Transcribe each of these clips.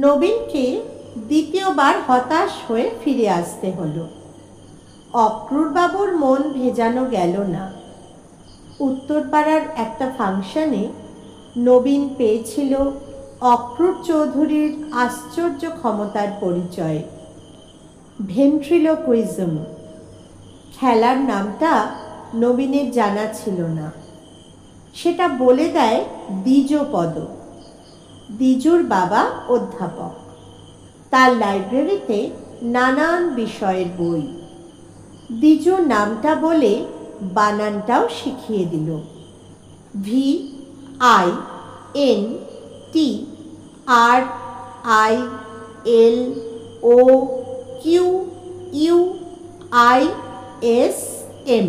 নবীনকে দ্বিতীয়বার হতাশ হয়ে ফিরে আসতে হলো। অক্রূরবাবুর মন ভেজানো গেল না। উত্তরপাড়ার একটা ফাংশনে নবীন পেয়েছিল অক্রূর চৌধুরীর আশ্চর্য ক্ষমতার পরিচয়, ভেন্ট্রিলোকুইজম। খেলার নামটা নবীনের জানা ছিল না। সেটা বলে দেয় দ্বিজপদ। দ্বিজুর বাবা অধ্যাপক। তার লাইব্রেরিতে নানান বিষয়ের বই। দ্বিজু নামটা বলে বানানটাও শিখিয়ে দিল। VINTRILOQUISM,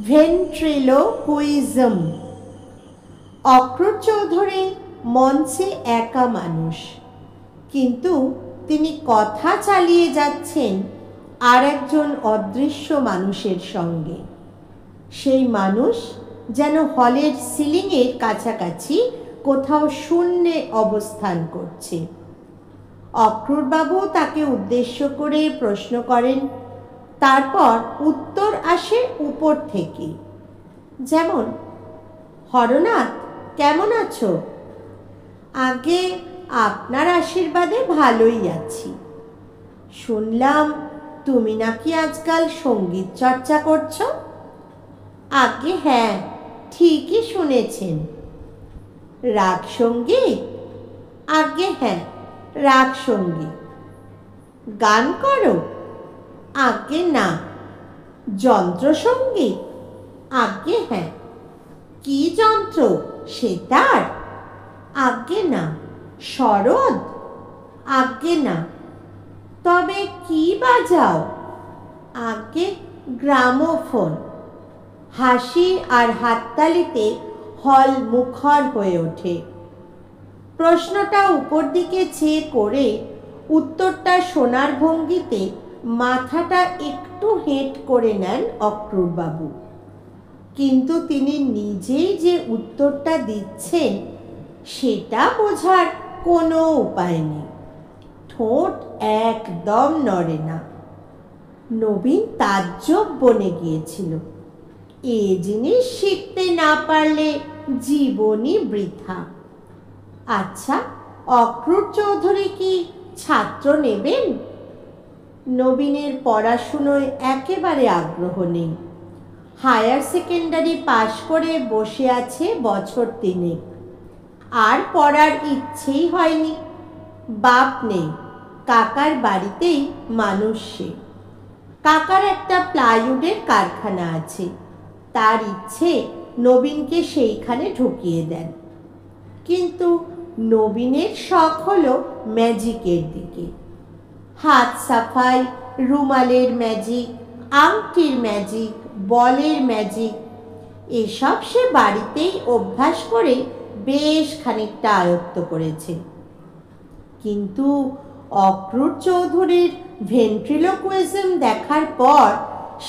ventriloquism. অক্রূর চৌধুরী মঞ্চে একা মানুষ, কিন্তু তিনি কথা চালিয়ে যাচ্ছেন আর একজন অদৃশ্য মানুষের সঙ্গে। সেই মানুষ যেন হলের সিলিংয়ের কাছাকাছি কোথাও শূন্যে অবস্থান করছে। অক্রূরবাবু তাকে উদ্দেশ্য করে প্রশ্ন করেন, তারপর উত্তর আসে উপর থেকে, যেমন, হরনাথ, কেমন আছো? আগে আপনার আশীর্বাদে ভালোই আছি। শুনলাম তুমি নাকি আজকাল সঙ্গীত চর্চা করছো? আগে হ্যাঁ, ঠিকই শুনেছেন। রাগ সঙ্গীত? আগে হ্যাঁ, রাগ সঙ্গীত। গান করো? আগে না। যন্ত্রসঙ্গীত? আগে হ্যাঁ। কি যন্ত্র, সেতার? আগে না। সরোদ? আগে না। তবে কি বাজাও? আগে গ্রামোফোন। হাসি আর হাততালিতে হল মুখর হয়ে ওঠে। প্রশ্নটা উপর দিকে চেয়ে করে উত্তরটা শোনার ভঙ্গিতে মাথাটা একটু হেঁট করে নেন অক্রূরবাবু। কিন্তু তিনি নিজেই যে উত্তরটা দিচ্ছেন সেটা বোঝার কোনো উপায় নেই। ঠোঁট একদম নড়ে না। নবীন তাজ্জব বনে গিয়েছিল। এ জিনিস শিখতে না পারলে জীবনই বৃথা। আচ্ছা, অক্রূর চৌধুরী কি ছাত্র নেবেন? নবীনের পড়াশুনোয় একেবারে আগ্রহ নেই। হায়ার সেকেন্ডারি পাশ করে বসে আছে বছর 3। আর পড়ার ইচ্ছেই হয়নি। বাপ নেই, কাকার বাড়িতেই মানুষ সে। কাকার একটা প্লাইউডের কারখানা আছে। তার ইচ্ছে নবীনকে সেইখানে ঢুকিয়ে দেন। কিন্তু নবীনের শখ হলো ম্যাজিকের দিকে। হাত সাফাই, রুমালের ম্যাজিক, আংটির ম্যাজিক, বলের ম্যাজিক, এসব সে বাড়িতেই অভ্যাস করে বেশ খানিকটা আয়ত্ত করেছে। কিন্তু অক্রূর চৌধুরীর ভেন্ট্রিলোকুইজম দেখার পর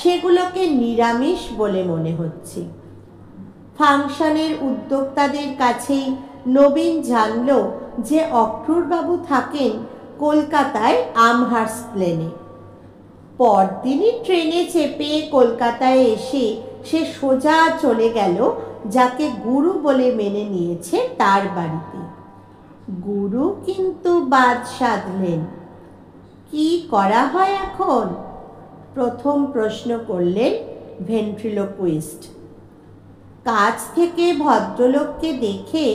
সেগুলোকে নিরামিষ বলে মনে হচ্ছে। ফাংশনের উদ্যোক্তাদের কাছেই নবীন জানল যে অক্রূরবাবু থাকেন কলকাতায় আমহার্স্ট লেনে। পরদিনই ট্রেনে চেপে কলকাতায় এসে সে সোজা চলে গেল যাকে গুরু বলে মেনে নিয়েছে তার বাড়িতে। গুরু কিন্তু বাদ সাধলেন। কি করা হয় এখন? প্রথম প্রশ্ন করলেন ভেন্ট্রিলোকুইস্ট। কাছ থেকে ভদ্রলোককে দেখে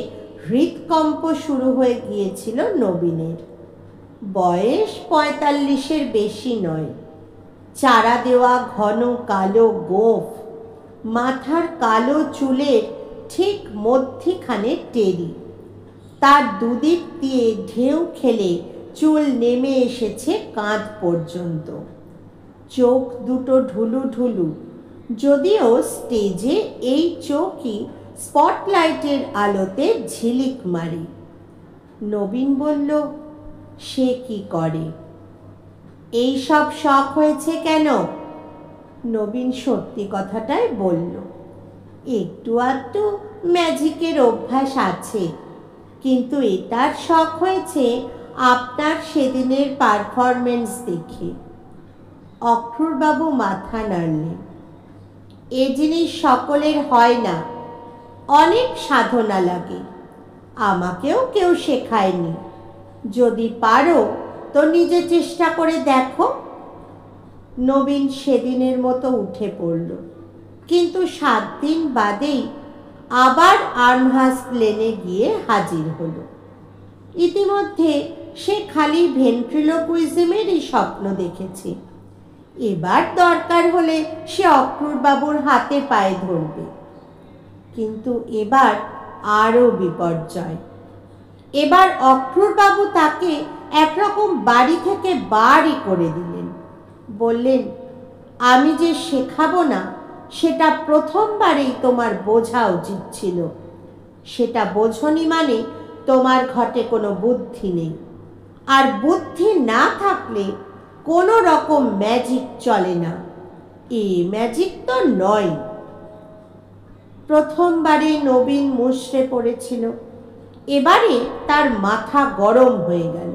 হৃদকম্প শুরু হয়ে গিয়েছিল নবীনের। বয়স 45-এর বেশি নয়। চারা দেওয়া ঘন কালো গোঁফ, মাথার কালো চুলের ঠিক মধ্যিখানে টেরি। তার দুদিক দিয়ে ঢেউ খেলে চুল নেমে এসেছে কাঁধ পর্যন্ত। চোখ দুটো ঢুলু ঢুলু, যদিও স্টেজে এই চোখই স্পটলাইটের আলোতে ঝিলিক মারে। নবীন বলল, সে কি করে? এই সব শখ হয়েছে কেন? নবীন সত্যি কথাটাই বলল, একটু আধটু ম্যাজিকের অভ্যাস আছে। কিন্তু এটার শখ হয়েছে আপনার সেদিনের পারফরমেন্স দেখে। অক্রুরবাবু মাথা নাড়লেন। এ জিনিস সকলের হয় না, অনেক সাধনা লাগে। আমাকেও কেউ শেখায়নি। যদি পারো তো নিজে চেষ্টা করে দেখো। নবীন সেদিনের মতো উঠে পড়ল, কিন্তু 7 দিন বাদেই আবার আর্নহাস প্লেনে গিয়ে হাজির হলো। ইতিমধ্যে সে খালি ভেন্ট্রিলোকুইজমেরই স্বপ্ন দেখেছে। এবার দরকার হলে সে অক্রুরবাবুর হাতে পায়ে ধরবে। কিন্তু এবার আরও বিপর্যয়। এবার অক্রুরবাবু তাকে একরকম বাড়ি থেকে বারই করে দিলেন। বললেন, আমি যে শেখাবো না সেটা প্রথমবারেই তোমার বোঝা উচিত ছিল। সেটা বোঝনি মানে তোমার ঘটে কোনো বুদ্ধি নেই। আর বুদ্ধি না থাকলে কোনো রকম ম্যাজিক চলে না। এই ম্যাজিক তো নয়। প্রথমবারে নবীন মুষড়ে পড়েছিল। এবারে তার মাথা গরম হয়ে গেল।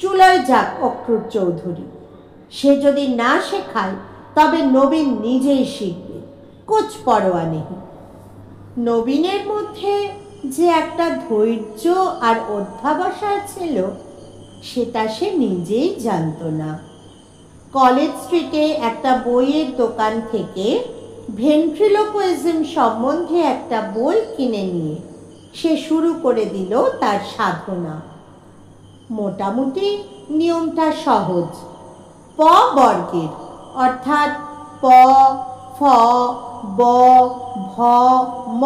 চুলোয় যাক অক্রুর চৌধুরী। সে যদি না শেখায় তবে নবীন নিজেই শিখবে, কোচ পরোয়া নেই। নবীনের মধ্যে যে একটা ধৈর্য আর অধ্যাবসায় ছিল সেটা সে নিজেই জানত না। কলেজ স্ট্রিটে একটা বইয়ের দোকান থেকে ভেন্ট্রিলোকুইজম সম্বন্ধে একটা বই কিনে নিয়ে সে শুরু করে দিল তার সাধনা। মোটামুটি নিয়মটা সহজ। প বর্গের অর্থাৎ প, ফ, ব, ভ, ম,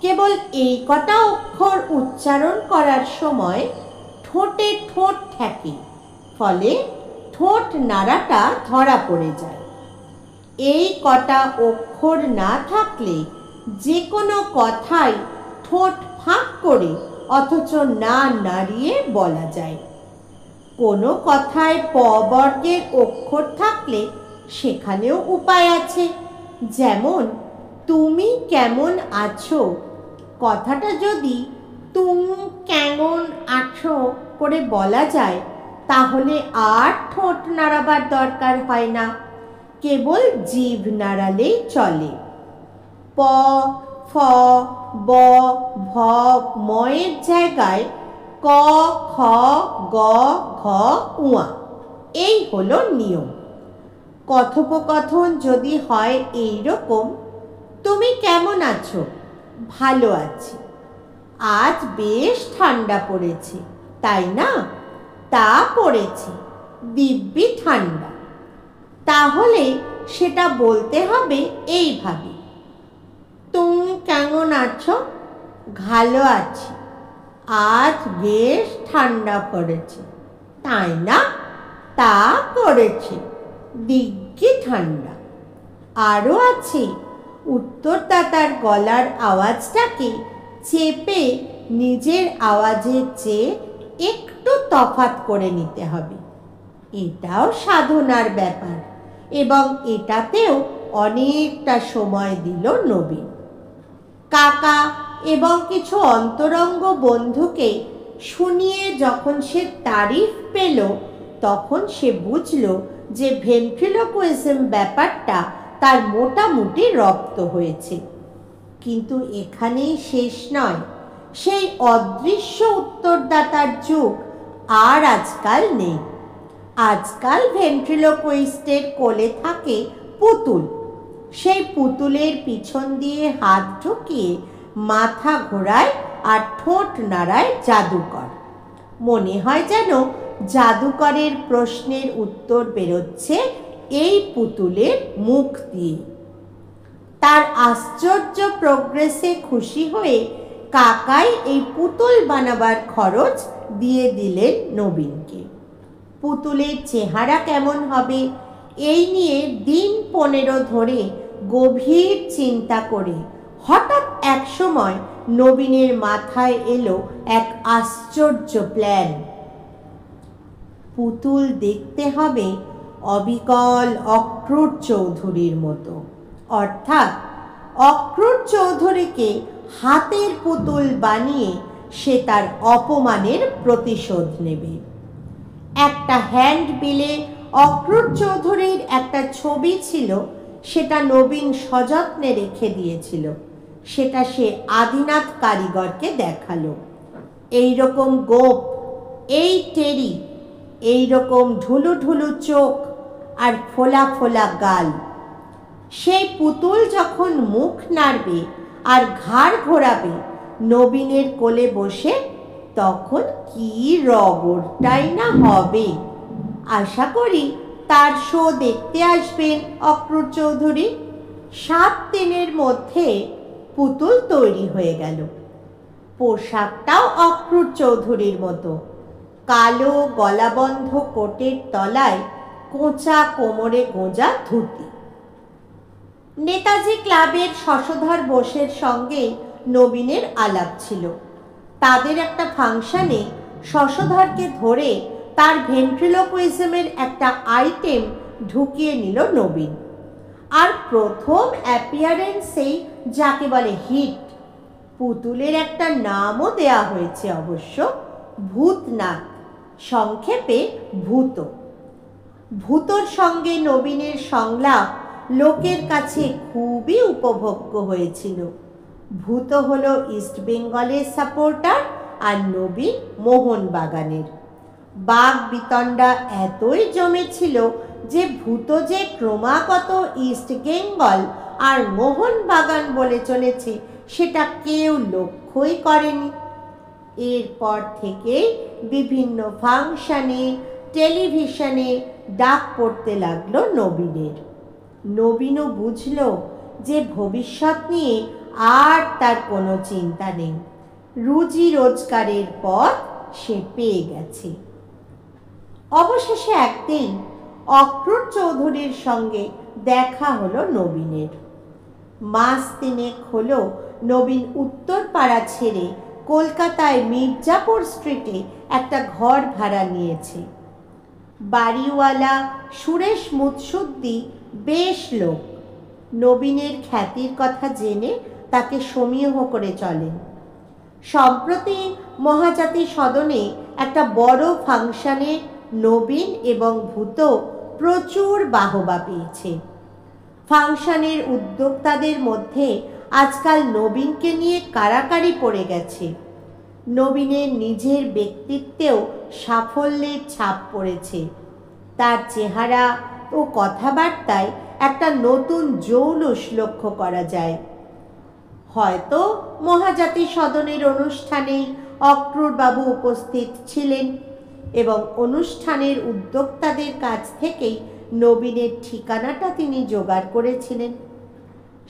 কেবল এই কটা অক্ষর উচ্চারণ করার সময় ঠোঁটে ঠোঁট ঠেকে, ফলে ঠোঁট নাড়াটা ধরা পড়ে যায়। এই কটা অক্ষর না থাকলে যে কোনো কথাই ঠোঁট ফাঁক করে অথচ না নাড়িয়ে বলা যায়। কোনো কথায় প বর্গের অক্ষর থাকলে সেখানেও উপায় আছে। যেমন তুমি কেমন আছো কথাটা যদি তুমি কেমন আছো করে বলা যায় তাহলে আর ঠোঁট নাড়াবার দরকার হয় না, কেবল জিভ নাড়ালেই চলে। প, ফ, ব, ভ, ময়ের জায়গায় ক, খ, গ, ঘ, উয়া, এই হলো নিয়ম। কথোপকথন যদি হয় এই রকম, তুমি কেমন আছো? ভালো আছি। আজ বেশ ঠান্ডা পড়েছে, তাই না? তা পড়েছে, দিব্যি ঠান্ডা। তাহলে সেটা বলতে হবে এইভাবে, তুমি কেমন আছো? ভালো আছি। আজ বেশ ঠান্ডা পড়েছে, তাই না? তা পড়েছে, দিব্যি ঠান্ডা। আরও আছে, উত্তরদাতার গলার আওয়াজটাকে চেপে নিজের আওয়াজের চেয়ে একটু তফাৎ করে নিতে হবে। এটাও সাধনার ব্যাপার এবং এটাতেও অনেকটা সময় দিল নবীন। কাকা এবং কিছু অন্তরঙ্গ বন্ধুকে শুনিয়ে যখন সে তারিফ পেল তখন সে বুঝল যে ভেন্ট্রিলোকুইজম ব্যাপারটা তার মোটামুটি রপ্ত হয়েছে। কিন্তু এখানেই শেষ নয়। সেই অদৃশ্য উত্তরদাতার যুগ আর আজকাল নেই। আজকাল ভেন্ট্রিলোকুইস্টের কোলে থাকে পুতুল। সেই পুতুলের পিছন দিয়ে হাত ঢুকিয়ে মাথা ঘোরায় আর ঠোঁট নাড়ায় জাদুকর। মনে হয় যেন জাদুকরের প্রশ্নের উত্তর বেরোচ্ছে এই পুতুলের মুখ দিয়ে। তার আশ্চর্য প্রোগ্রেসে খুশি হয়ে কাকাই এই পুতুল বানাবার খরচ দিয়ে দিলেন নবীনকে। পুতুলের চেহারা কেমন হবে এই নিয়ে দিন 15 ধরে গভীর চিন্তা করে হঠাৎ এক সময় নবীনের মাথায় এলো এক আশ্চর্য প্ল্যান। পুতুল দেখতে হবে অবিকল অক্রুর চৌধুরীর মতো, অর্থাৎ অক্রুর চৌধুরীকে হাতের পুতুল বানিয়ে সে তার অপমানের প্রতিশোধ নেবে। একটা হ্যান্ডবিলে অক্রুর চৌধুরীর একটা ছবি ছিল, সেটা নবীন সযত্নে রেখে দিয়েছিল। সেটা সে আদিনাথ কারিগরকে দেখালো। এইরকম গোপ, এই টেরি, এইরকম ঢুলু ঢুলু চোখ আর ফোলা ফোলা গাল। সেই পুতুল যখন মুখ নাড়বে আর ঘাড় ঘোরাবে নবীনের কোলে বসে, তখন কি রগরটাই না হবে। আশা করি তার শো দেখতে আসবেন অক্রুর চৌধুরী। 7 দিনের মধ্যে পুতুল তৈরি হয়ে গেল। পোশাকটাও অক্রুর চৌধুরীর মতো, কালো গলাবন্ধ কোটের তলায় কোঁচা কোমরে গোঁজা ধুতি। নেতাজি ক্লাবের শশধর বোসের সঙ্গে নবীনের আলাপ ছিল। তাদের একটা ফাংশনে শশধরকে ধরে তার ভেন্ট্রিলোকুইজমের একটা আইটেম ঢুকিয়ে নিল নবীন। আর প্রথম অ্যাপিয়ারেন্সেই যাকে বলে হিট। পুতুলের একটা নামও দেয়া হয়েছে অবশ্য, ভূতনাথ, সংক্ষেপে ভূত। ভূতর সঙ্গে নবীনের সংলাপ লোকের কাছে খুবই উপভোগ্য হয়েছিল। ভূত হলো ইস্ট বেঙ্গলের সাপোর্টার আর নবীন মোহনবাগানের। বাগ বিতণ্ডা এতই জমেছিল যে ভূত যে ক্রমাগত ইস্ট বেঙ্গল আর মোহনবাগান বলে চলেছে সেটা কেউ লক্ষ্যই করেনি। এরপর থেকে বিভিন্ন ফাংশনে, টেলিভিশনে ডাক পড়তে লাগলো নবীনের। নবীনও বুঝল যে ভবিষ্যৎ নিয়ে আর তার কোনো চিন্তা নেই। রুজি রোজগারের পথ সে পেয়ে গেছে। অবশেষে একদিন অক্রুর চৌধুরীর সঙ্গে দেখা হলো নবীনের। মাস 3 হলো নবীন উত্তরপাড়া ছেড়ে কলকাতায় মির্জাপুর স্ট্রিটে একটা ঘর ভাড়া নিয়েছে। বাড়িওয়ালা সুরেশ মুৎসুদ্দি বেশ লোক। নবীনের খ্যাতির কথা জেনে তাকে সমীহ করে চলেন। সম্প্রতি মহাজাতি সদনে একটা বড় ফাংশনে নবীন এবং ভূত প্রচুর বাহবা পেয়েছে। ফাংশনের উদ্যোক্তাদের মধ্যে আজকাল নবীনকে নিয়ে কারাকারি পড়ে গেছে। নবীনের নিজের ব্যক্তিত্বেও সাফল্যের ছাপ পড়েছে। তার চেহারা ও কথাবার্তায় একটা নতুন জৌলুস লক্ষ্য করা যায়। হয়তো মহাজাতি সদনের অনুষ্ঠানেই অক্রুরবাবু উপস্থিত ছিলেন এবং অনুষ্ঠানের উদ্যোক্তাদের কাছ থেকেই নবীনের ঠিকানাটা তিনি জোগাড় করেছিলেন।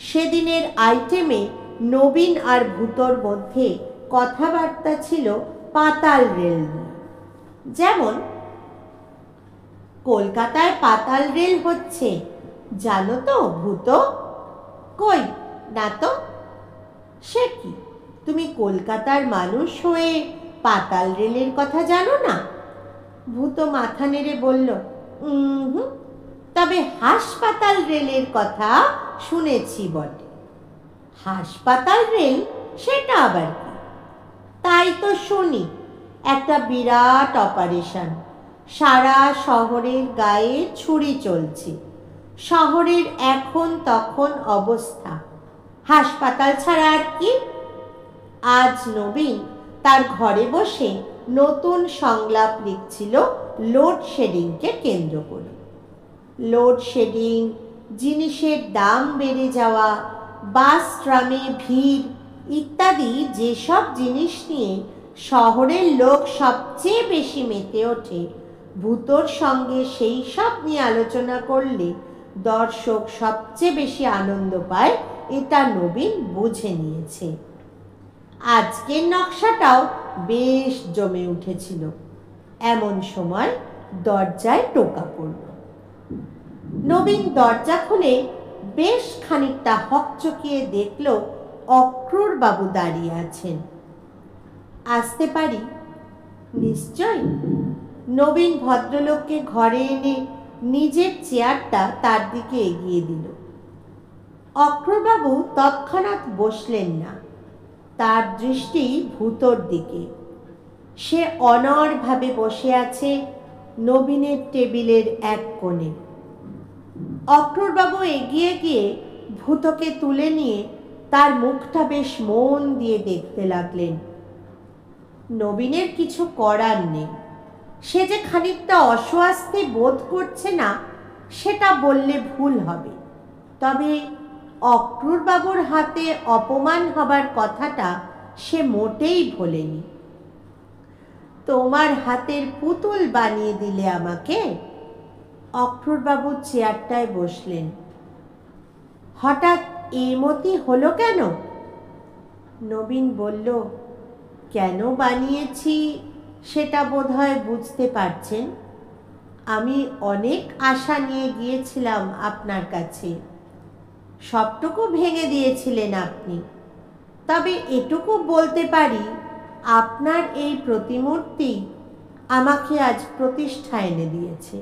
সেদিনের আইটেমে নবীন আর ভূতর মধ্যে কথাবার্তা ছিল পাতাল রেল নিয়ে। যেমন, কলকাতায় পাতাল রেল হচ্ছে, জানো তো ভূত? কই না তো। সে কি, তুমি কলকাতার মানুষ হয়ে পাতাল রেলের কথা জানো না? ভূত মাথা নেড়ে বলল, তবে হাসপাতাল রেলের কথা শুনেছি বটে। হাসপাতাল রেল সেটা আবার কি? তাই তো শুনি, একটা বিরাট অপারেশন, সারা শহরের গায়ে ছুরি চলছে। শহরের এখন তখন অবস্থা, হাসপাতাল ছাড়া আর কি? আজ নবীন তার ঘরে বসে নতুন সংলাপ লিখছিল লোডশেডিংকে কেন্দ্র করে। লোডশেডিং, জিনিসের দাম বেড়ে যাওয়া, বাস ট্রামে ভিড় ইত্যাদি যেসব জিনিস নিয়ে শহরের লোক সবচেয়ে বেশি মেতে ওঠে, ভূতর সঙ্গে সেই সব নিয়ে আলোচনা করলে দর্শক সবচেয়ে বেশি আনন্দ পায়, এটা নবীন বুঝে নিয়েছে। আজকের নকশাটাও বেশ জমে উঠেছিল। এমন সময় দরজায় টোকা পড়ল। নবীন দরজা খুলে বেশ খানিকটা হকচকিয়ে দেখল অক্রুর বাবু দাঁড়িয়ে আছেন। আসতে পারি? নিশ্চয়। নবীন ভদ্রলোককে ঘরে এনে নিজের চেয়ারটা তার দিকে এগিয়ে দিল। অক্রুরবাবু তৎক্ষণাৎ বসলেন না, তার দৃষ্টি ভূতর দিকে। সে অনড়ভাবে বসে আছে নবীনের টেবিলের এক কোণে। অক্রূরবাবু এগিয়ে গিয়ে ভূতকে তুলে নিয়ে তার মুখটা বেশ মন দিয়ে দেখতে লাগলেন। নবীনের কিছু করার নেই। সে যে খানিকটা অস্বস্তি বোধ করছে না সেটা বললে ভুল হবে, তবে অক্রূরবাবুর হাতে অপমান হবার কথাটা সে মোটেই ভোলেনি। তোমার হাতের পুতুল বানিয়ে দিলে আমাকে। অক্রূরবাবু চেয়ারটায় বসলেন। হঠাৎ এমতি হলো কেন? নবীন বলল, কেন বানিয়েছি সেটা বোধহয় বুঝতে পারছেন। আমি অনেক আশা নিয়ে গিয়েছিলাম আপনার কাছে, সবটুকু ভেঙে দিয়েছিলেন আপনি। তবে এটুকু বলতে পারি, আপনার এই প্রতিমূর্তি আমাকে আজ প্রতিষ্ঠা এনে দিয়েছে।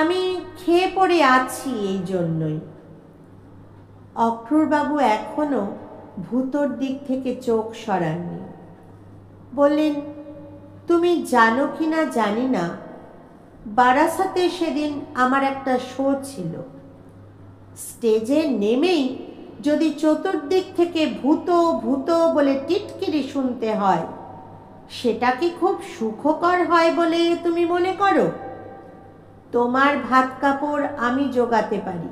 আমি খেয়ে পড়ে আছি এই জন্যই। অক্রূরবাবু এখনো ভূতর দিক থেকে চোখ সরাননি। বললেন, তুমি জানো কি না জানি না, বারাসাতে সেদিন আমার একটা শো ছিল। স্টেজে নেমেই যদি চতুর্দিক থেকে ভূত ভূত বলে টিটকিরি শুনতে হয়, সেটা কি খুব সুখকর হয় বলে তুমি মনে করো? তোমার ভাত কাপড় আমি জোগাতে পারি,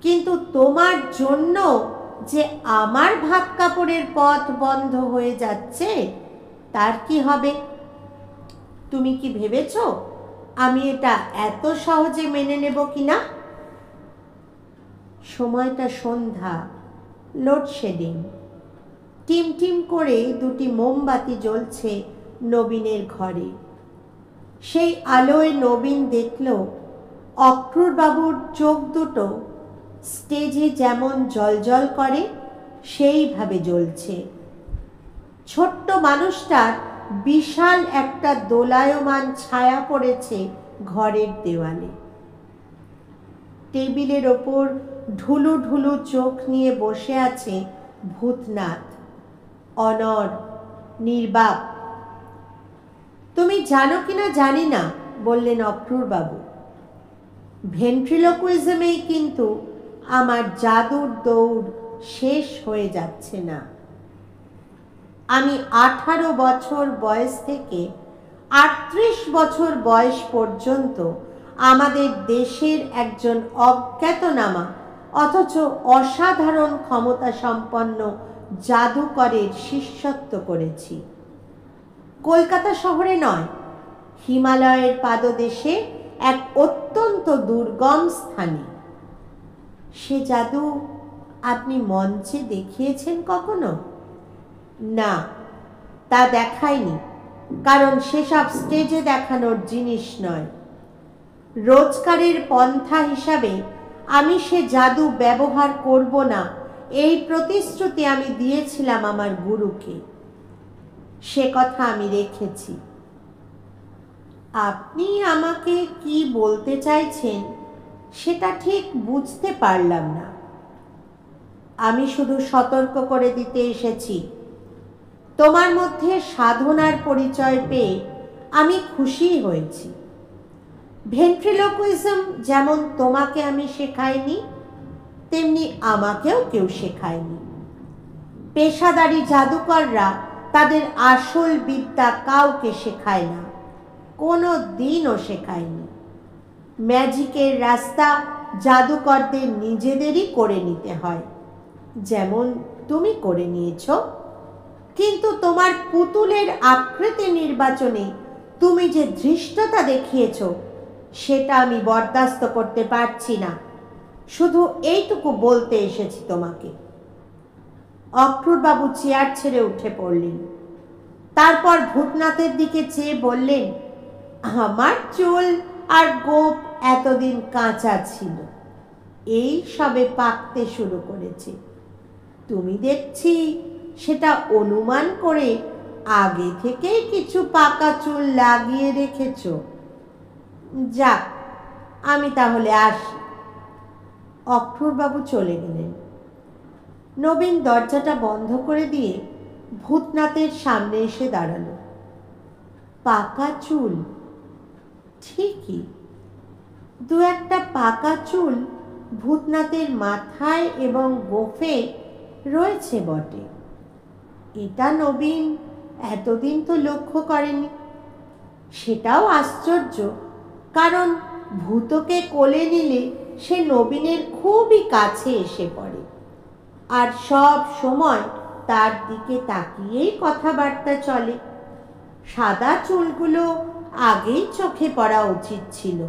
কিন্তু তোমার জন্য যে আমার ভাত কাপড়ের পথ বন্ধ হয়ে যাচ্ছে, তার কি হবে? তুমি কি ভেবেছ আমি এটা এত সহজে মেনে নেব কিনা? সময়টা সন্ধ্যা, লোডশেডিং। টিম টিম করে দুটি মোমবাতি জ্বলছে নবীনের ঘরে। সেই আলোয় নবীন দেখল অক্রূরবাবুর চোখ দুটো স্টেজে যেমন জ্বলজ্বল করে সেইভাবে জ্বলছে। ছোট্ট মানুষটার বিশাল একটা দোলায়মান ছায়া পড়েছে ঘরের দেওয়ালে। টেবিলের ওপর ঢুলু ঢুলু চোখ নিয়ে বসে আছে ভূতনাথ, অনড়, নির্বাক। তুমি জানো কিনা জানি না, বললেন অক্রূরবাবু, ভেন্ট্রিলোকুইজমেই কিন্তু আমার জাদুর দৌড় শেষ হয়ে যাচ্ছে না। আমি 18 বছর বয়স থেকে 38 বছর বয়স পর্যন্ত আমাদের দেশের একজন অজ্ঞাতনামা অথচ অসাধারণ ক্ষমতা সম্পন্ন জাদুকরের শিষ্যত্ব করেছি। কলকাতা শহরে নয়, হিমালয়ের পাদদেশে এক অত্যন্ত দুর্গম স্থানে। সে জাদু আপনি মঞ্চে দেখিয়েছেন কখনো? না, তা দেখায়নি, কারণ সেসব স্টেজে দেখানোর জিনিস নয়। রোজগারের পন্থা হিসাবে আমি সে জাদু ব্যবহার করব না, এই প্রতিশ্রুতি আমি দিয়েছিলাম আমার গুরুকে। সে কথা আমি রেখেছি। আপনি আমাকে কি বলতে চাইছেন সেটা ঠিক বুঝতে পারলাম না। আমি শুধু সতর্ক করে দিতে এসেছি, তোমার মধ্যে সাধনার পরিচয় পেয়ে আমি খুশি হয়েছি। ভেন্ট্রিলোকুইজম যেমন তোমাকে আমি শেখাইনি, তেমনি আমাকেও কেউ শেখায়নি। পেশাদারী জাদুকররা তাদের আসল বিদ্যা কাউকে শেখায় না, কোনো দিনও শেখায়নি। ম্যাজিকের রাস্তা জাদুকরদের নিজেদেরই করে নিতে হয়, যেমন তুমি করে নিয়েছ। কিন্তু তোমার পুতুলের আকৃতি নির্বাচনে তুমি যে ধৃষ্টতা দেখিয়েছ, সেটা আমি বরদাস্ত করতে পারছি না। শুধু এইটুকু বলতে এসেছি তোমাকে। অক্রূরবাবু চেয়ার ছেড়ে উঠে পড়লেন। তারপর ভূতনাথের দিকে চেয়ে বললেন, আমার চুল আর গোঁফ এতদিন কাঁচা ছিল, এই সবে পাকতে শুরু করেছে। তুমি দেখছি সেটা অনুমান করে আগে থেকেই কিছু পাকা চুল লাগিয়ে রেখেছ। যাক, আমি তাহলে আসি। অক্রূরবাবু চলে গেলেন। নবীন দরজাটা বন্ধ করে দিয়ে ভূতনাথের সামনে এসে দাঁড়ালো। পাকা চুল, ঠিকই, দু একটা পাকা চুল ভূতনাথের মাথায় এবং গোঁফে রয়েছে বটে। এটা নবীন এতদিন তো লক্ষ্য করেনি। সেটাও আশ্চর্য, কারণ ভূতকে কোলে নিলে সে নবীনের খুবই কাছে এসে পড়ে আর সব সময় তার দিকে তাকিয়েই কথাবার্তা চলে। সাদা চুলগুলো আগেই চোখে পড়া উচিত ছিল।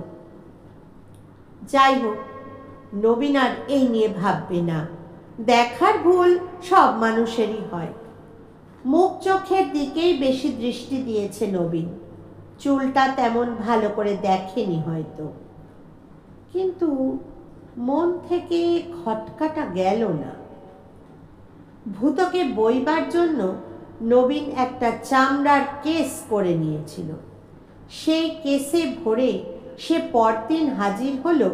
যাই হোক, নবীন আর এই নিয়ে ভাববে না। দেখার ভুল সব মানুষেরই হয়। মুখ চোখের দিকেই বেশি দৃষ্টি দিয়েছে নবীন, চুলটা তেমন ভালো করে দেখেনি হয়তো। কিন্তু মন থেকে খটকাটা গেল না। ভূতকে বইবার জন্য নবীন একটা চামড়ার কেস করে নিয়েছিল। সেই কেসে ভরে সে পরদিন হাজির হলো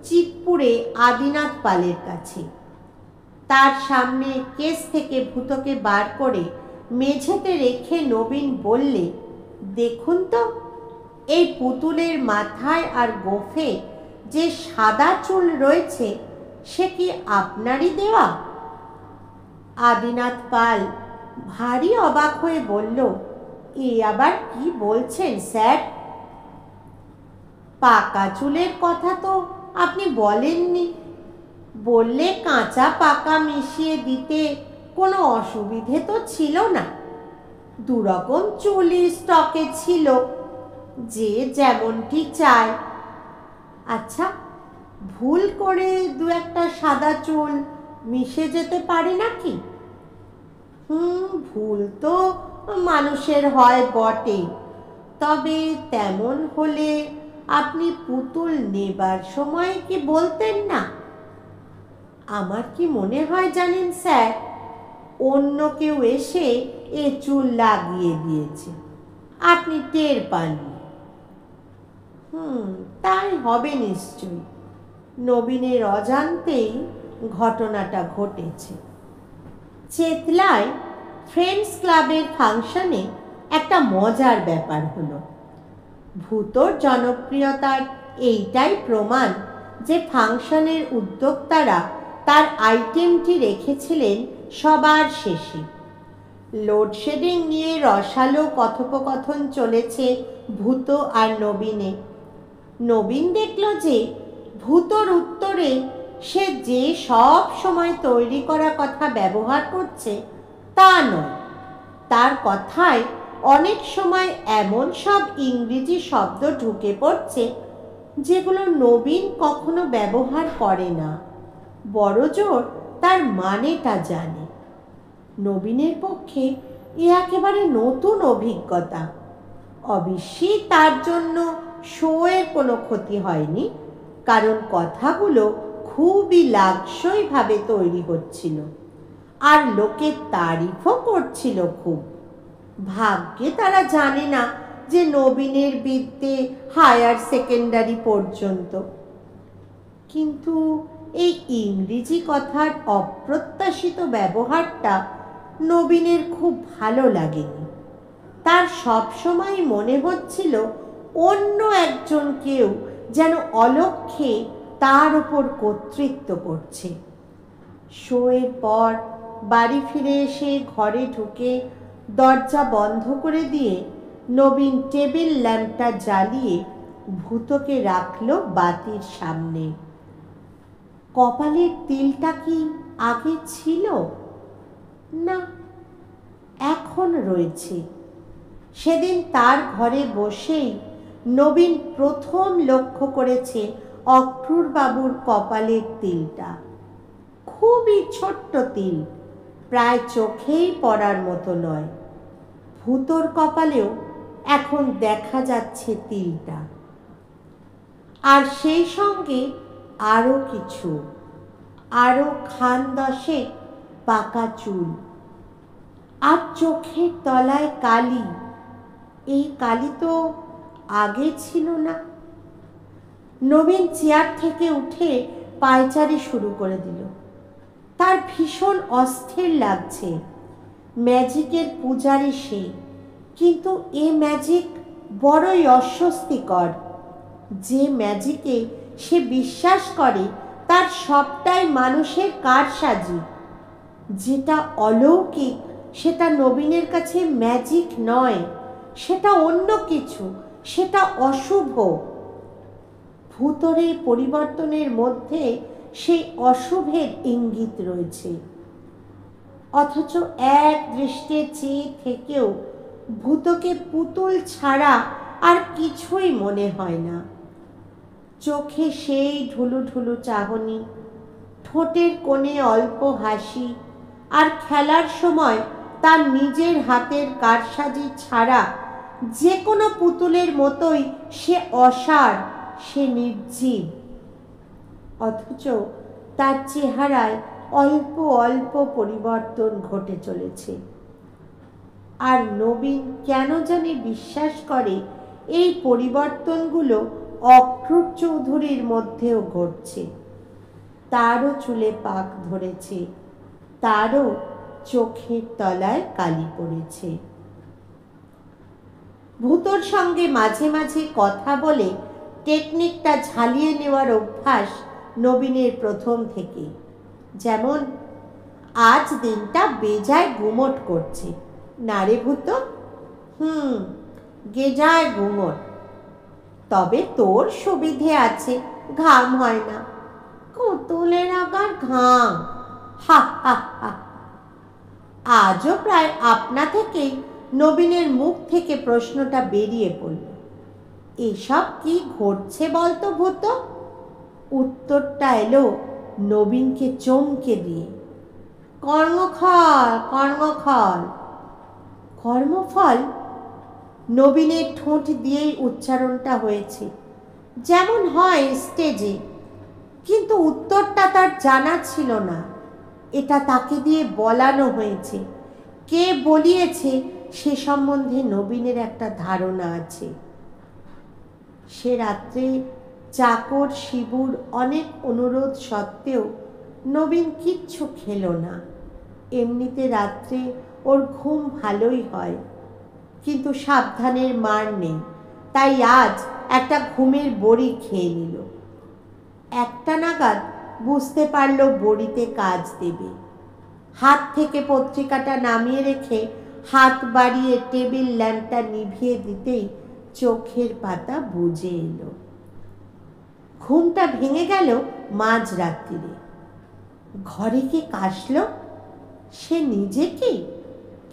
চিতপুরে আদিনাথ পালের কাছে। তার সামনে কেস থেকে ভূতকে বার করে মেঝেতে রেখে নবীন বললে, দেখুন তো, এই পুতুলের মাথায় আর গোঁফে যে সাদা চুল রয়েছে সে কি আপনারই দেওয়া? আদিনাথ পাল ভারী অবাক হয়ে বলল, এ আবার কি বলছেন স্যার? পাকা চুলের কথা তো আপনি বলেননি। বললে কাঁচা পাকা মিশিয়ে দিতে কোনো অসুবিধে তো ছিল না। দুরকম চুলই স্টকে ছিল, যে যেমনটি চায়। আচ্ছা, ভুল করে দু একটা সাদা চুল মিশে যেতে পারে নাকি? ভুল তো মানুষের হয় বটে, তবে তেমন হলে আপনি পুতুল নেবার সময় কি বলতেন না? আমার কি মনে হয় জানেন স্যার, অন্য কেউ এসে এ চুল লাগিয়ে দিয়েছে, আপনি টের পাননি। তাই হবে নিশ্চয়ই। নবীনের অজান্তেই ঘটনাটা ঘটেছে। চেতলায় ফ্রেন্ডস ক্লাবের ফাংশনে একটা মজার ব্যাপার হলো। ভূতর জনপ্রিয়তার এইটাই প্রমাণ যে ফাংশনের উদ্যোক্তারা তার আইটেমটি রেখেছিলেন সবার শেষে। লোডশেডিং নিয়ে রসালো কথোপকথন চলেছে ভূত আর নবীনে। নবীন দেখল যে ভূতর উত্তরে সে যে সব সময় তৈরি করা কথা ব্যবহার করছে তা নয়। তার কথায় অনেক সময় এমন সব ইংরেজি শব্দ ঢুকে পড়ছে যেগুলো নবীন কখনো ব্যবহার করে না, বড়জোর তার মানেটা জানে। নবীনের পক্ষে এ একেবারে নতুন অভিজ্ঞতা। অবশ্যই তার জন্য শোয়ের কোনো ক্ষতি হয়নি, কারণ কথাগুলো খুবই লাগসইভাবে তৈরি হচ্ছিল আর লোকে তারিফও করছিল খুব। ভাগ্যে তারা জানে না যে নবীনের বিদ্যে হায়ার সেকেন্ডারি পর্যন্ত। কিন্তু এই ইংরেজি কথার অপ্রত্যাশিত ব্যবহারটা নবীনের খুব ভালো লাগেনি। তার সবসময় মনে হচ্ছিল অন্য একজন কেউ যেন অলক্ষ্যে তার উপর কর্তৃত্ব করছে। শোয়ের পর বাড়ি ফিরে এসে ঘরে ঢুকে দরজা বন্ধ করে দিয়ে নবীন টেবিল ল্যাম্পটা জ্বালিয়ে ভূতকে রাখলো বাতির সামনে। কপালের তিলটা কি আগে ছিল? না, এখন রয়েছে। সেদিন তার ঘরে বসেই নবীন প্রথম লক্ষ্য করেছে অক্রুর বাবুর কপালের তিলটা। খুবই ছোট্ট তিল, প্রায় চোখেই পড়ার মতো নয়। ভূতর কপালেও এখন দেখা যাচ্ছে তিলটা, আর সেই সঙ্গে আরো কিছু, আরো খান দশেক পাকা চুল, আর চোখের তলায় কালি। এই কালি তো আগে ছিল না। নবীন চেয়ার থেকে উঠে পায়চারি শুরু করে দিল। তার ভীষণ অস্থির লাগছে। ম্যাজিকের পূজারী সে, কিন্তু এ ম্যাজিক বড়ই অস্বস্তিকর। যে ম্যাজিকে সে বিশ্বাস করে তার সবটাই মানুষের কারসাজি। যেটা অলৌকিক সেটা নবীনের কাছে ম্যাজিক নয়, সেটা অন্য কিছু, সেটা অশুভ। ভূতরে পরিবর্তনের মধ্যে সেই অশুভের ইঙ্গিত রয়েছে। অথচ এক দৃষ্টে চেয়ে থেকেও ভূতকে পুতুল ছাড়া আর কিছুই মনে হয় না। চোখে সেই ঢুলু ঢুলু চাহনি, ঠোঁটের কোণে অল্প হাসি, আর খেলার সময় তার নিজের হাতের কারসাজি ছাড়া যে কোনো পুতুলের মতোই সে অসাড়, সে নির্জীব। অথচ তার চেহারায় অল্প অল্প পরিবর্তন ঘটে চলেছে। আর নবীন কেন জানি বিশ্বাস করে এই পরিবর্তনগুলো অক্রূর চৌধুরীর মধ্যেও ঘটছে। তারও চুলে পাক ধরেছে, তারও চোখের তলায় কালি পড়েছে। ভূতর সঙ্গে মাঝে মাঝে কথা বলে টেকনিকটা ঝালিয়ে নেওয়ার অভ্যাস নবীনের প্রথম থেকে। যেমন, আজ দিনটা বেজায় গুমট করছে না রে ভূত? গেজায় গুমট, তবে তোর সুবিধে আছে, ঘাম হয় না। কুতুলের আগার ঘাম, হা হা হা। আজও প্রায় আপনা থেকেই নবীনের মুখ থেকে প্রশ্নটা বেরিয়ে পড়ল, এসব কি ঘটছে বলতো ভূত? উত্তরটা এলো নবীনকে চমকে দিয়ে, কর্মফল, কর্মফল। কর্মফল? নবীনের ঠোঁট দিয়েই উচ্চারণটা হয়েছে, যেমন হয় স্টেজে, কিন্তু উত্তরটা তার জানা ছিল না। এটা তাকে দিয়ে বলানো হয়েছে। কে বলিয়েছে সে সম্বন্ধে নবীনের একটা ধারণা আছে। সে রাত্রে চাকর শিবুর অনেক অনুরোধ সত্ত্বেও নবীন কিচ্ছু খেল না। এমনিতে রাত্রে ওর ঘুম ভালোই হয়, কিন্তু সাবধানের মার নেই, তাই আজ একটা ঘুমের বড়ি খেয়ে নিল। একটা নাগাদ বুঝতে পারল বড়িতে কাজ দেবে। হাত থেকে পত্রিকাটা নামিয়ে রেখে হাত বাড়িয়ে টেবিল ল্যাম্পটা নিভিয়ে দিতেই চোখের পাতা বুজে এলো। ঘুমটা ভেঙে গেল মাঝরাত্রিরে। ঘরে কে কাশল? সে নিজেকে,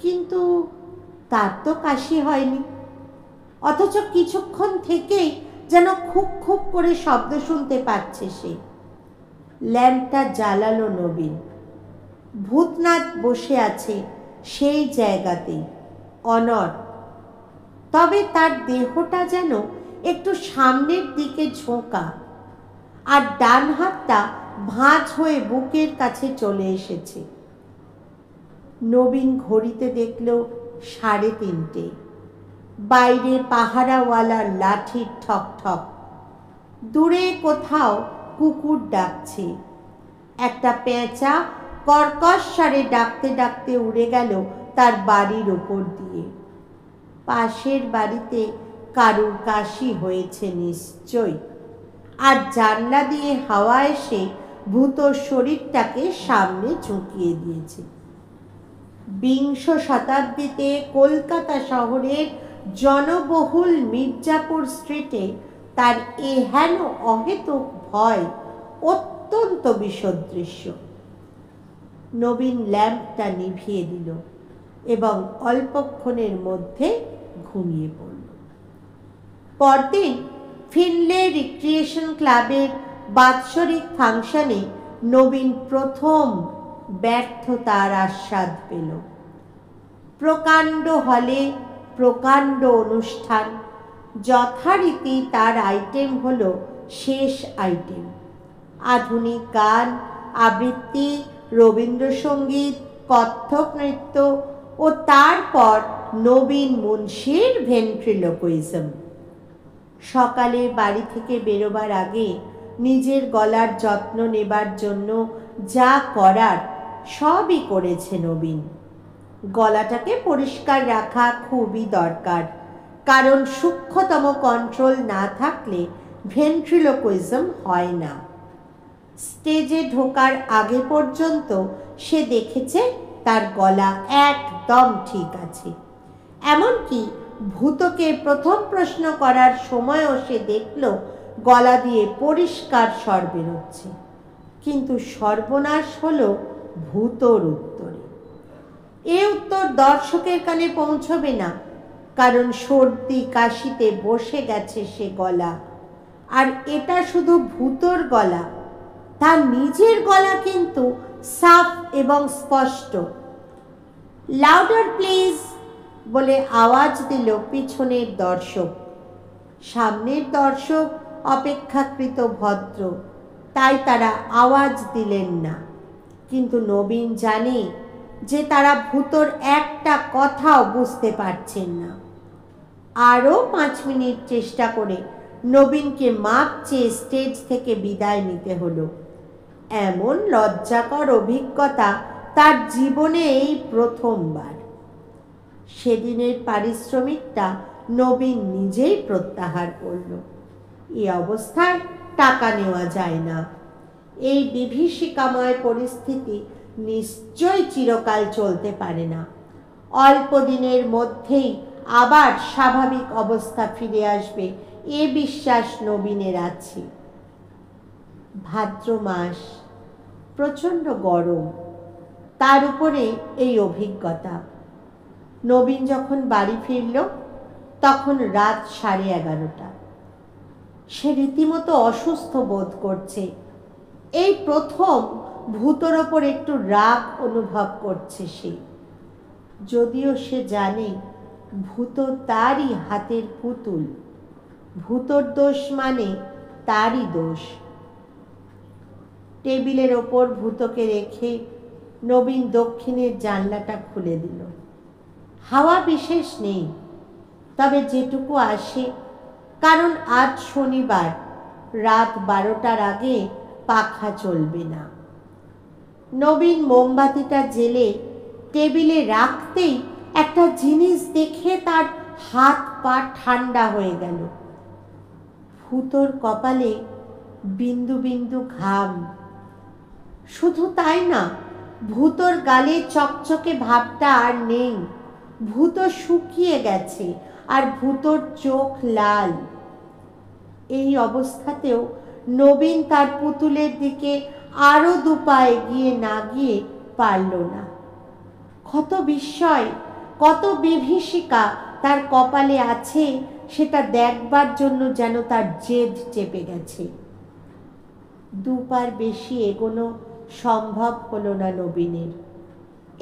কিন্তু তার তো কাশি হয়নি। অথচ কিছুক্ষণ থেকেই যেন খুব খুব করে শব্দ শুনতে পাচ্ছে সে। ল্যাম্পটা জ্বালালো নবীন। ভূতনাথ বসে আছে সেই জায়গাতেই, অনড়। তবে তার দেহটা যেন একটু সামনের দিকে ঝোঁকা, আর ডান হাতটা ভাঁজ হয়ে বুকের কাছে চলে এসেছে। নবীন ঘড়িতে দেখল 3:30। বাইরে পাহারাওয়ালার লাঠির ঠক ঠক। দূরে কোথাও কুকুর ডাকছে। একটা পেঁচা কর্কশ স্বরে ডাকতে ডাকতে উড়ে গেল তার বাড়ির ওপর দিয়ে। পাশের বাড়িতে কারুর কাশি হয়েছে নিশ্চয়, আর জানলা দিয়ে হাওয়া এসে ভূতর শরীরটাকে সামনে ঝুঁকিয়ে দিয়েছে। 20 শতাব্দীতে কলকাতা শহরের জনবহুল মির্জাপুর স্ট্রিটে তার এহেন অহেতুক ভয় অত্যন্ত বিসদৃশ্য। নবীন ল্যাম্পটা নিভিয়ে দিল এবং অল্পক্ষণের মধ্যে ঘুমিয়ে পড়ল। পরদিন ফিনলে রিক্রিয়েশন ক্লাবের বাৎসরিক ফাংশনে নবীন প্রথম ব্যর্থতার আস্বাদ পেল। প্রকাণ্ড হলে প্রকাণ্ড অনুষ্ঠান। যথারীতি তার আইটেম হলো শেষ আইটেম। আধুনিক গান, আবৃত্তি, রবীন্দ্রসঙ্গীত, কত্থক নৃত্য ও তারপর নবীন মুন্সির ভেন্ট্রিলোকুইজম। সকালে বাড়ি থেকে বেরোবার আগে নিজের গলার যত্ন নেবার জন্য যা করার সবই করেছে নবীন। গলাটাকে পরিষ্কার রাখা খুবই দরকার, কারণ সূক্ষ্মতম কন্ট্রোল না থাকলে ভেন্ট্রিলোকুইজম হয় না। স্টেজে ঢোকার আগে পর্যন্ত সে দেখেছে তার গলা একদম ঠিক আছে। এমনকি ভূতকে প্রথম প্রশ্ন করার সময়ও সে দেখল গলা দিয়ে পরিষ্কার স্বর বেরোচ্ছে। কিন্তু সর্বনাশ হলো ভূতর উত্তরে। এ উত্তর দর্শকের কানে পৌঁছবে না, কারণ সর্দি কাশিতে বসে গেছে সে গলা। আর এটা শুধু ভূতর গলা, তার নিজের গলা কিন্তু সাফ এবং স্পষ্ট। লাউডার প্লিজ বলে আওয়াজ দিল পিছনের দর্শক। সামনের দর্শক অপেক্ষাকৃত ভদ্র, তাই তারা আওয়াজ দিলেন না। কিন্তু নবীন জানে যে তারা ভূতর একটা কথাও বুঝতে পারছেন না। আরও 5 মিনিট চেষ্টা করে নবীনকে মাপ চেয়ে স্টেজ থেকে বিদায় নিতে হলো। এমন লজ্জাকর অভিজ্ঞতা তার জীবনে এই প্রথমবার। সেদিনের পারিশ্রমিকটা নবীন নিজেই প্রত্যাহার করল। এই অবস্থায় টাকা নেওয়া যায় না। এই বিভীষিকাময় পরিস্থিতি নিশ্চয়ই চিরকাল চলতে পারে না। অল্প দিনের মধ্যেই আবার স্বাভাবিক অবস্থা ফিরে আসবে, এ বিশ্বাস নবীনের আছে। ভাদ্র মাস, প্রচণ্ড গরম, তার উপরে এই অভিজ্ঞতা। নবীন যখন বাড়ি ফিরল তখন রাত 11:30। সে রীতিমতো অসুস্থ বোধ করছে। এই প্রথম ভূতর ওপর একটু রাগ অনুভব করছে সে, যদিও সে জানে ভূত তারই হাতের পুতুল। ভূতর দোষ মানে তারই দোষ। টেবিলের ওপর ভূতকে রেখে নবীন দক্ষিণের জানলাটা খুলে দিল। হাওয়া বিশেষ নেই, তবে যেটুকু আসে, কারণ আজ শনিবার, রাত 12টার আগে পাখা চলবে না। নবীন মোমবাতিটা জেলে টেবিলে রাখতেই একটা জিনিস দেখে তার হাত পা ঠান্ডা হয়ে গেল। ভূতর কপালে বিন্দু বিন্দু ঘাম। শুধু তাই না, ভূতর গালে চকচকে ভাবটা আর নেই। ভূত শুকিয়ে গেছে আর ভূতর চোখ লাল। এই অবস্থাতেও নবীন তার পুতুলের দিকে আরো 2 পা এগিয়ে না গিয়ে পারল না। কত বিস্ময়, কত বিভীষিকা তার কপালে আছে সেটা দেখবার জন্য যেন তার জেদ চেপে গেছে। 2 পার বেশি এগোনো সম্ভব হলো না নবীনের।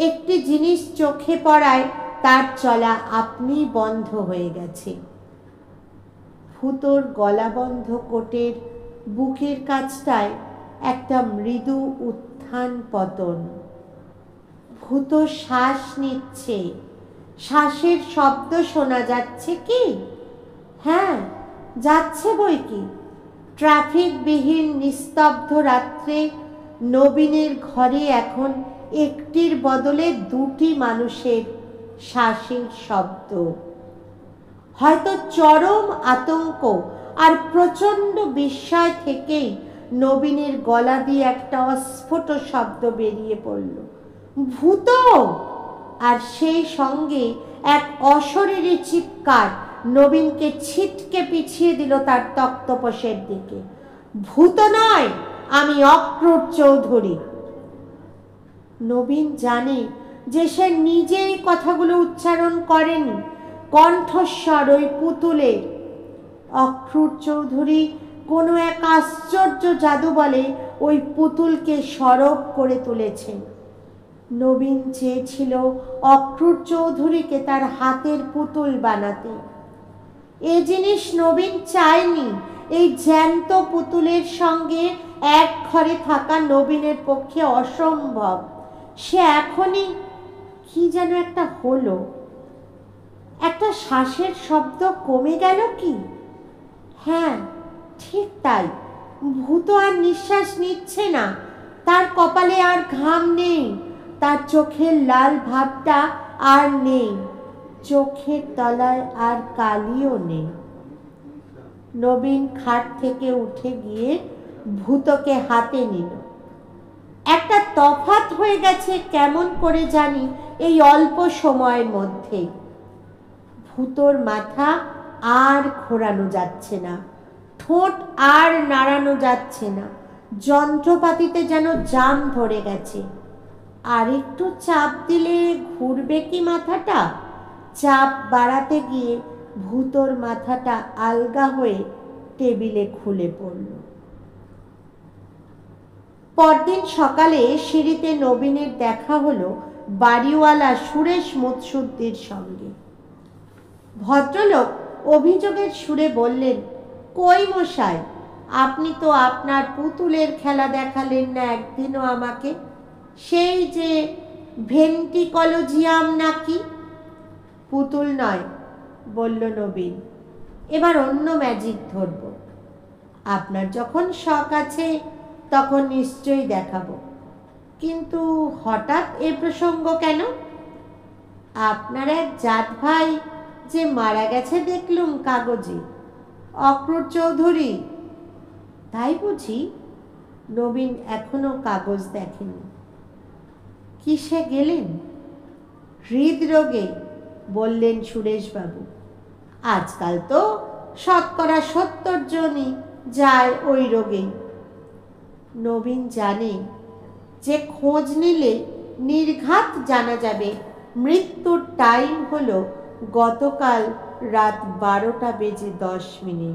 একটি জিনিস চোখে পড়ায় তার চলা আপনি বন্ধ হয়ে গেছে। ভূতর গলাবন্ধ কোটের বুকের কাছটায় একটা মৃদু উত্থান পতন। ভূত শ্বাস নিচ্ছে। শ্বাসের শব্দ শোনা যাচ্ছে কি? হ্যাঁ, যাচ্ছে বই কি। ট্রাফিকবিহীন নিস্তব্ধ রাত্রে নবীনের ঘরে এখন একটির বদলে 2টি মানুষের শ্বাসের শব্দ। হয়তো চরম আতঙ্ক আর প্রচণ্ড বিস্ময় থেকেই নবীনের গলা দিয়ে একটা অস্ফুট শব্দ বেরিয়ে পড়ল, ভূত! আর সেই সঙ্গে এক অশরীরী চিৎকার নবীনকে ছিটকে পিছিয়ে দিল তার তক্তপোষের দিকে। ভূত নয়, আমি অক্রূর চৌধুরী। নবীন জানে যে সে নিজেই কথাগুলো উচ্চারণ করেনি, কণ্ঠস্বর ওই পুতুলের। অক্রূর চৌধুরী কোনো এক আশ্চর্য জাদু বলে ওই পুতুলকে সরব করে তুলেছেন। নবীন চেয়েছিল অক্রূর চৌধুরীকে তার হাতের পুতুল বানাতে। এ জিনিস নবীন চায়নি। এই জ্যান্ত পুতুলের সঙ্গে এক ঘরে থাকা নবীনের পক্ষে অসম্ভব। সে এখনই কি যেন একটা হলো। একটা শ্বাসের শব্দ কমে গেল কি? হ্যাঁ, ঠিক তাই। ভূত আর নিঃশ্বাস নিচ্ছে না। তার কপালে আর ঘাম নেই। তার চোখের লাল ভাবটা আর নেই, চোখের তলায় আর কালিও নেই। নবীন খাট থেকে উঠে গিয়ে ভূতকে হাতে নিল। একটা তফাৎ হয়ে গেছে কেমন করে জানি এই অল্প সময়ের মধ্যেই। ভূতর মাথা আর ঘোরানো যাচ্ছে না, ঠোঁট আর নাড়ানো যাচ্ছে না, যন্ত্রপাতিতে যেন জাম ধরে গেছে। আর একটু চাপ দিলে ঘুরবে কি মাথাটা? চাপ বাড়াতে গিয়ে ভূতর মাথাটা আলগা হয়ে টেবিলে খুলে পড়ল। পরদিন সকালে সিঁড়িতে নবীনের দেখা হলো বাড়িওয়ালা সুরেশ মুৎসুদ্দির সঙ্গে। ভদ্রলোক অভিযোগের সুরে বললেন, কই মশাই, আপনি তো আপনার পুতুলের খেলা দেখালেন না একদিনও আমাকে, সেই যে ভেন্টিকোলোজিয়াম নাকি? পুতুল নয়, বলল নবীন, এবার অন্য ম্যাজিক ধরব। আপনার যখন শখ আছে তখন নিশ্চয়ই দেখাবো, কিন্তু হঠাৎ এ প্রসঙ্গ কেন? আপনার এক জাত ভাই যে মারা গেছে দেখলুম কাগজে, অক্রুর চৌধুরী। তাই বুঝি? নবীন এখনো কাগজ দেখেনি। কিসে গেলেন? হৃদরোগে, বললেন সুরেশবাবু। আজকাল তো 70% জনই যায় ওই রোগেই। নবীন জানে যে খোঁজ নিলে নির্ঘাত জানা যাবে মৃত্যুর টাইম হলো গতকাল রাত 12:10।